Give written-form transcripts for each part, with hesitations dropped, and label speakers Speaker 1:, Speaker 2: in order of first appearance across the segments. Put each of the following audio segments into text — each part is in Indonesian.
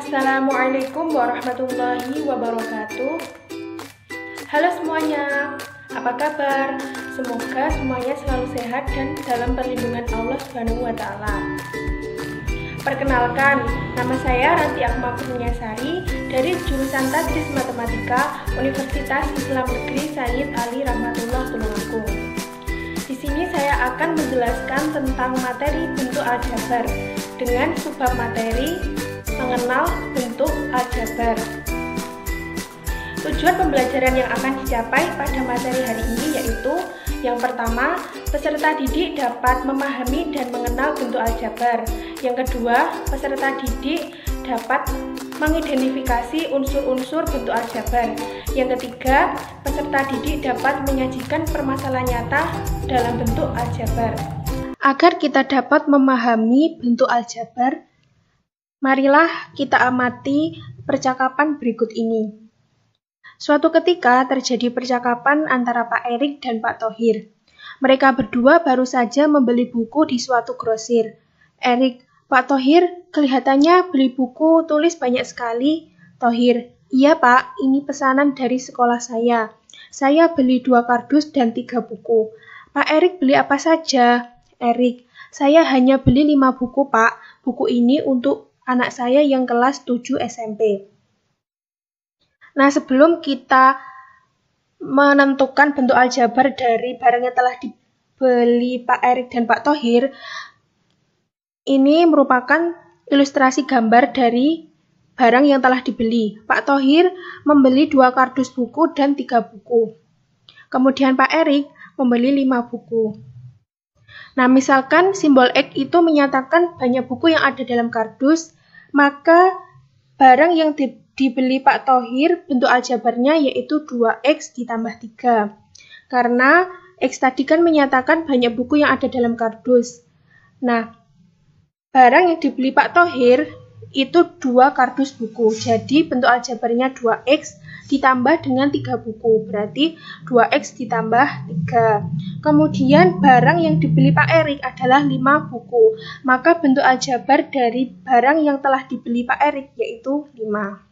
Speaker 1: Assalamualaikum warahmatullahi wabarakatuh. Halo semuanya, apa kabar? Semoga semuanya selalu sehat dan dalam perlindungan Allah Subhanahu wa Ta'ala. Perkenalkan, nama saya Ranti Akmal Kurniasari dari jurusan Tadris Matematika Universitas Islam Negeri Sayyid Ali Rahmatullah Tulungagung. Di sini saya akan menjelaskan tentang materi bentuk aljabar dengan subbab materi mengenal bentuk aljabar. Tujuan pembelajaran yang akan dicapai pada materi hari ini yaitu yang pertama, peserta didik dapat memahami dan mengenal bentuk aljabar. Yang kedua, peserta didik dapat mengidentifikasi unsur-unsur bentuk aljabar. Yang ketiga, peserta didik dapat menyajikan permasalahan nyata dalam bentuk aljabar. Agar kita dapat memahami bentuk aljabar, marilah kita amati percakapan berikut ini. Suatu ketika terjadi percakapan antara Pak Erik dan Pak Thohir. Mereka berdua baru saja membeli buku di suatu grosir. Erik, Pak Thohir, kelihatannya beli buku tulis banyak sekali. Thohir, iya Pak, ini pesanan dari sekolah saya. Saya beli 2 kardus dan 3 buku. Pak Erik beli apa saja? Erik, saya hanya beli 5 buku Pak. Buku ini untuk anak saya yang kelas 7 SMP. Nah, sebelum kita menentukan bentuk aljabar dari barang yang telah dibeli Pak Erik dan Pak Thohir, ini merupakan ilustrasi gambar dari barang yang telah dibeli. Pak Thohir membeli 2 kardus buku dan 3 buku. Kemudian Pak Erik membeli 5 buku. Nah, misalkan simbol X itu menyatakan banyak buku yang ada dalam kardus, maka barang yang dibeli Pak Thohir bentuk aljabarnya yaitu 2X ditambah 3. Karena X tadi kan menyatakan banyak buku yang ada dalam kardus. Nah, barang yang dibeli Pak Thohir itu 2 kardus buku. Jadi bentuk aljabarnya 2X ditambah dengan 3 buku. Berarti 2X ditambah 3. Kemudian barang yang dibeli Pak Erik adalah 5 buku. Maka bentuk aljabar dari barang yang telah dibeli Pak Erik yaitu 5.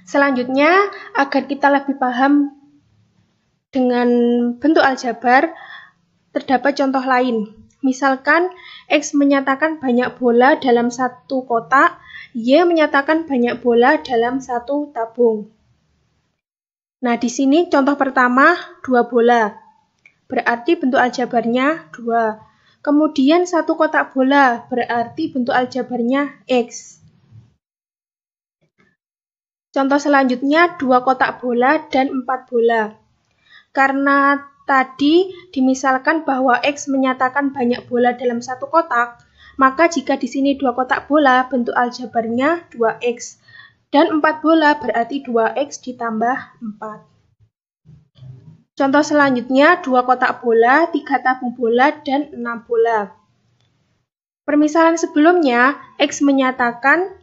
Speaker 1: Selanjutnya, agar kita lebih paham dengan bentuk aljabar, terdapat contoh lain. Misalkan, X menyatakan banyak bola dalam 1 kotak, Y menyatakan banyak bola dalam 1 tabung. Nah, di sini contoh pertama 2 bola. Berarti bentuk aljabarnya 2. Kemudian 1 kotak bola, berarti bentuk aljabarnya X. Contoh selanjutnya 2 kotak bola dan 4 bola. Karena tadi dimisalkan bahwa X menyatakan banyak bola dalam 1 kotak, maka jika di sini 2 kotak bola, bentuk aljabarnya 2X. Dan 4 bola berarti 2X ditambah 4. Contoh selanjutnya 2 kotak bola, 3 tabung bola, dan 6 bola. Permisalan sebelumnya, X menyatakan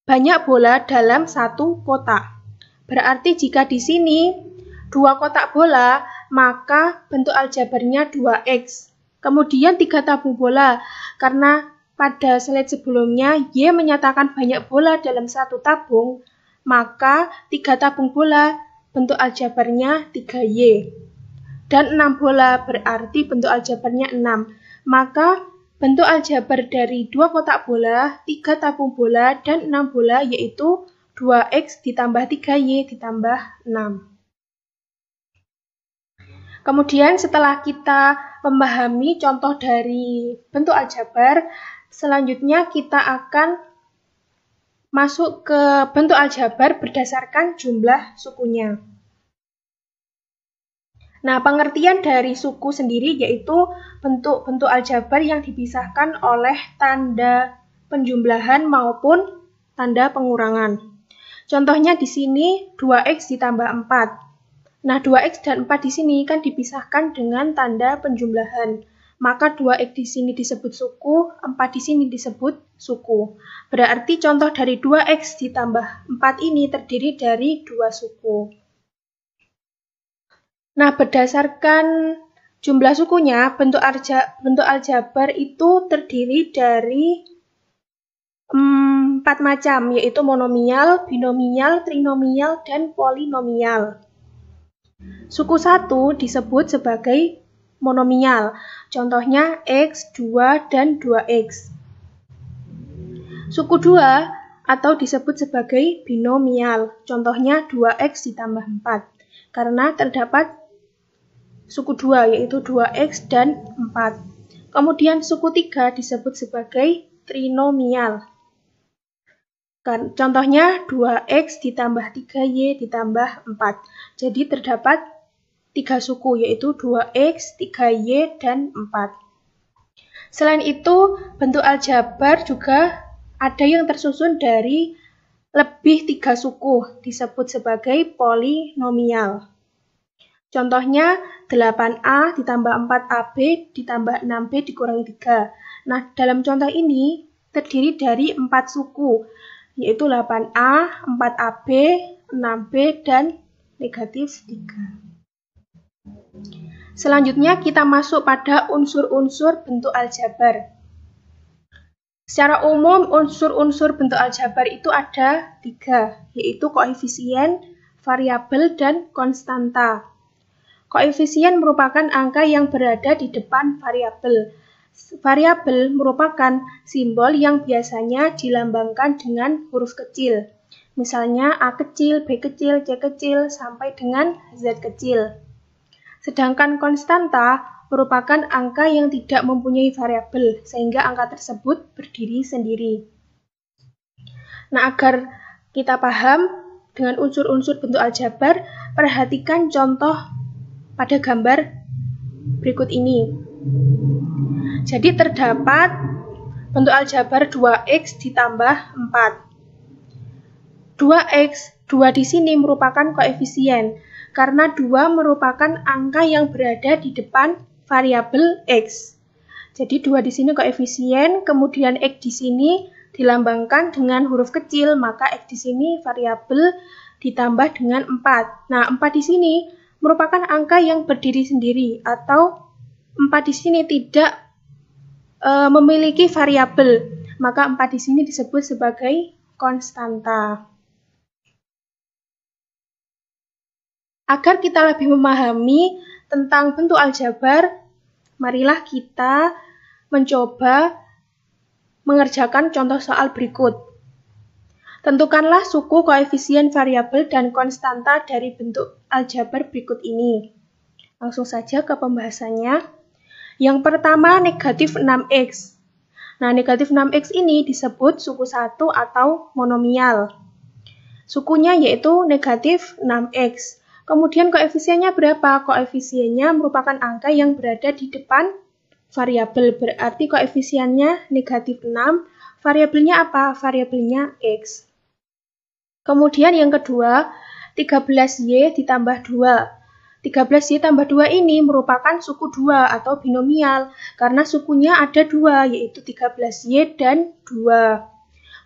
Speaker 1: banyak bola dalam 1 kotak. Berarti jika di sini 2 kotak bola, maka bentuk aljabarnya 2X. Kemudian 3 tabung bola, karena pada slide sebelumnya Y menyatakan banyak bola dalam 1 tabung, maka 3 tabung bola bentuk aljabarnya 3Y. Dan 6 bola berarti bentuk aljabarnya 6. Maka bentuk aljabar dari 2 kotak bola, 3 tabung bola, dan 6 bola yaitu 2X ditambah 3Y ditambah 6. Kemudian setelah kita memahami contoh dari bentuk aljabar, selanjutnya kita akan masuk ke bentuk aljabar berdasarkan jumlah sukunya. Nah, pengertian dari suku sendiri yaitu bentuk-bentuk aljabar yang dipisahkan oleh tanda penjumlahan maupun tanda pengurangan. Contohnya di sini 2X ditambah 4. Nah, 2X dan 4 di sini kan dipisahkan dengan tanda penjumlahan. Maka 2X di sini disebut suku, 4 di sini disebut suku. Berarti contoh dari 2X ditambah 4 ini terdiri dari 2 suku. Nah, berdasarkan Jumlah sukunya, bentuk aljabar itu terdiri dari 4 macam, yaitu monomial, binomial, trinomial, dan polinomial. Suku 1 disebut sebagai monomial, contohnya X, 2, dan 2X. Suku 2 atau disebut sebagai binomial, contohnya 2X ditambah 4, karena terdapat suku 2, yaitu 2X dan 4. Kemudian suku 3 disebut sebagai trinomial. Contohnya 2X ditambah 3Y ditambah 4. Jadi terdapat 3 suku, yaitu 2X, 3Y, dan 4. Selain itu, bentuk aljabar juga ada yang tersusun dari lebih 3 suku, disebut sebagai polinomial. Contohnya 8A ditambah 4AB ditambah 6B dikurangi 3. Nah, dalam contoh ini terdiri dari 4 suku, yaitu 8A, 4AB, 6B, dan negatif 3. Selanjutnya kita masuk pada unsur-unsur bentuk aljabar. Secara umum, unsur-unsur bentuk aljabar itu ada 3, yaitu koefisien, variabel, dan konstanta. Koefisien merupakan angka yang berada di depan variabel. Variabel merupakan simbol yang biasanya dilambangkan dengan huruf kecil. Misalnya A kecil, B kecil, C kecil, sampai dengan Z kecil. Sedangkan konstanta merupakan angka yang tidak mempunyai variabel, sehingga angka tersebut berdiri sendiri. Nah, agar kita paham dengan unsur-unsur bentuk aljabar, perhatikan contoh pada gambar berikut ini. Jadi terdapat bentuk aljabar 2X ditambah 4. 2X, 2 di sini merupakan koefisien, karena 2 merupakan angka yang berada di depan variabel X. Jadi 2 di sini koefisien, kemudian X di sini dilambangkan dengan huruf kecil, maka X di sini variabel ditambah dengan 4. Nah, 4 di sini merupakan angka yang berdiri sendiri, atau 4 di sini tidak memiliki variabel, maka 4 di sini disebut sebagai konstanta. Agar kita lebih memahami tentang bentuk aljabar, marilah kita mencoba mengerjakan contoh soal berikut. Tentukanlah suku, koefisien, variabel, dan konstanta dari bentuk aljabar berikut ini. Langsung saja ke pembahasannya. Yang pertama, negatif 6X. Nah, negatif 6X ini disebut suku 1 atau monomial. Sukunya yaitu negatif 6X. Kemudian koefisiennya berapa? Koefisiennya merupakan angka yang berada di depan variabel, berarti koefisiennya negatif 6. Variabelnya apa? Variabelnya X. Kemudian yang kedua, 13Y ditambah 2. 13Y tambah 2 ini merupakan suku 2 atau binomial, karena sukunya ada 2, yaitu 13Y dan 2.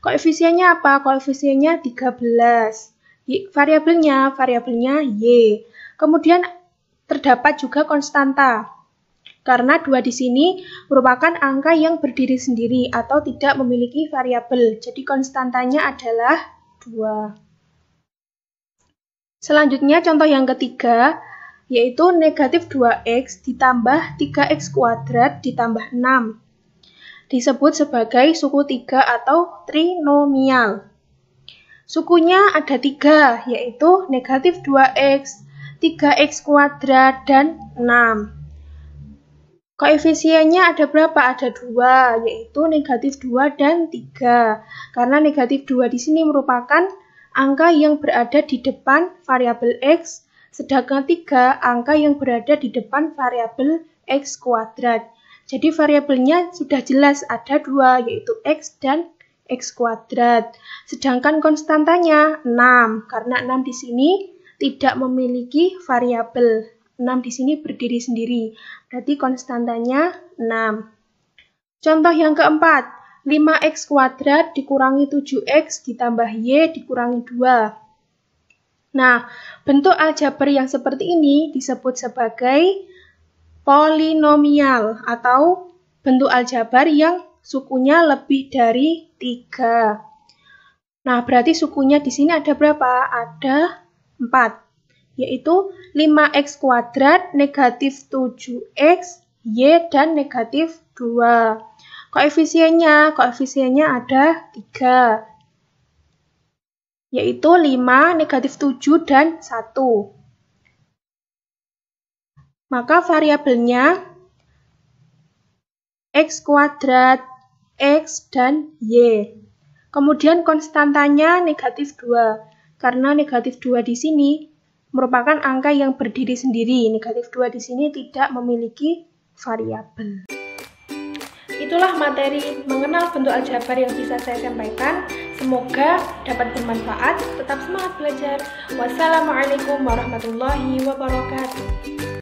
Speaker 1: Koefisiennya apa? Koefisiennya 13. Variabelnya Y. Kemudian terdapat juga konstanta, karena 2 di sini merupakan angka yang berdiri sendiri atau tidak memiliki variabel. Jadi konstantanya adalah 2. Selanjutnya contoh yang ketiga, yaitu negatif 2X ditambah 3X kuadrat ditambah 6. Disebut sebagai suku 3 atau trinomial. Sukunya ada 3, yaitu negatif 2X, 3X kuadrat, dan 6. Koefisiennya ada berapa? Ada 2, yaitu negatif 2 dan 3. Karena negatif 2 di sini merupakan angka yang berada di depan variabel X, sedangkan 3 angka yang berada di depan variabel X kuadrat. Jadi variabelnya sudah jelas ada 2, yaitu X dan X kuadrat. Sedangkan konstantanya 6, karena 6 di sini tidak memiliki variabel. 6 di sini berdiri sendiri, berarti konstantanya 6. Contoh yang keempat, 5X kuadrat dikurangi 7X ditambah Y dikurangi 2. Nah, bentuk aljabar yang seperti ini disebut sebagai polinomial atau bentuk aljabar yang sukunya lebih dari 3. Nah, berarti sukunya di sini ada berapa? Ada 4, yaitu 5x kuadrat, negatif 7x, y, dan negatif 2. Koefisiennya ada 3, yaitu 5, negatif 7, dan 1. Maka variabelnya x kuadrat, x, dan y. Kemudian konstantanya negatif 2, karena negatif 2 di sini merupakan angka yang berdiri sendiri. Negatif 2 di sini tidak memiliki variabel. Itulah materi mengenal bentuk aljabar yang bisa saya sampaikan. Semoga dapat bermanfaat. Tetap semangat belajar. Wassalamualaikum warahmatullahi wabarakatuh.